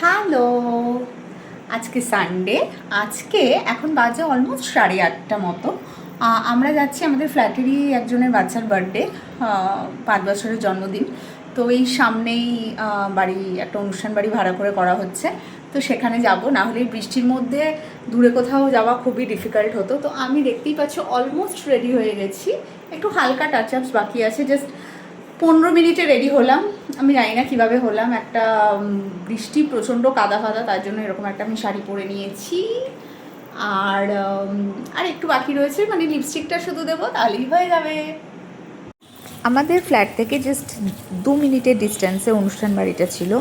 Hello, আজকে Sunday. আজকে এখন বাজে অলমোস্ট 8:30 মতো। আমরা যাচ্ছি আমাদের ফ্ল্যাটেরই একজনের বাচ্চার বার্থডে, 5 বছরের জন্মদিন। তো এই সামনেই বাড়ি একটা অনুষ্ঠান বাড়ি ভাড়া করে করা হচ্ছে, তো সেখানে যাব। না হলে বৃষ্টির মধ্যে দূরে কোথাও যাওয়া খুবই ডিফিকাল্ট হতো। তো আমি দেখতেই পাচ্ছি অলমোস্ট রেডি হয়ে গেছি, একটু হালকা টাচ আপস বাকি আছে। জাস্ট 15 মিনিটে রেডি হলাম। আমি জানি না কীভাবে হলাম, একটা বৃষ্টি প্রচণ্ড কাদা ফাদা, তার জন্য এরকম একটা আমি শাড়ি পরে নিয়েছি। আর আর একটু বাকি রয়েছে, মানে লিপস্টিকটা শুধু দেবো, তাহলেই হয়ে যাবে। আমাদের ফ্ল্যাট থেকে জাস্ট 2 মিনিটের ডিস্টেন্সে অনুষ্ঠান বাড়িটা ছিল,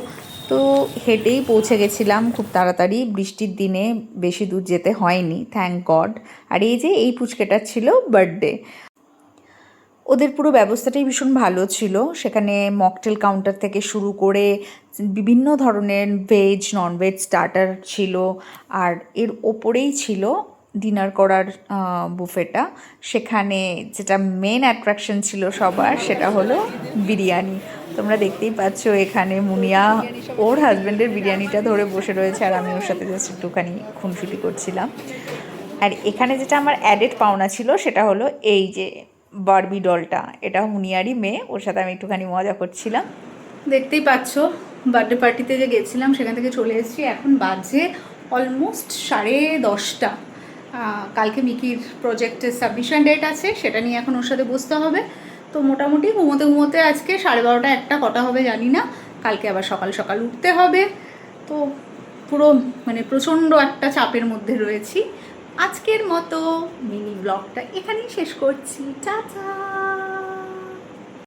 তো হেঁটেই পৌঁছে গেছিলাম খুব তাড়াতাড়ি। বৃষ্টির দিনে বেশি দূর যেতে হয়নি, থ্যাংক গড। আর এই যে এই পুচকেটার ছিল বার্থডে। ওদের পুরো ব্যবস্থাটাই ভীষণ ভালো ছিল। সেখানে মকটেল কাউন্টার থেকে শুরু করে বিভিন্ন ধরনের ভেজ ননভেজ স্টার্টার ছিল, আর এর ওপরেই ছিল ডিনার করার বুফেটা। সেখানে যেটা মেন অ্যাট্রাকশন ছিল সবার, সেটা হলো বিরিয়ানি। তোমরা দেখতেই পাচ্ছ এখানে মুনিয়া ওর হাজব্যান্ডের বিরিয়ানিটা ধরে বসে রয়েছে, আর আমি ওর সাথে জাস্ট একটুখানি খুনসুটি করছিলাম। আর এখানে যেটা আমার অ্যাডেড পাওনা ছিল, সেটা হলো এই যে বারবি ডলটা। এটা মুনিয়ারই মেয়ে, ওর সাথে আমি একটুখানি মজা করছিলাম। দেখতেই পাচ্ছ বার্থডে পার্টিতে যে গেছিলাম সেখান থেকে চলে এসেছি। এখন বাজে অলমোস্ট 10:30। কালকে মিকির প্রজেক্টের সাবমিশন ডেট আছে, সেটা নিয়ে এখন ওর সাথে বসতে হবে। তো মোটামুটি ঘুমোতে ঘুমোতে আজকে 12:30 1টা কটা হবে জানি না। কালকে আবার সকাল সকাল উঠতে হবে। তো পুরো মানে প্রচণ্ড একটা চাপের মধ্যে রয়েছি। আজকের মতো মিনি ব্লগটা এখানেই শেষ করছি। টাটা।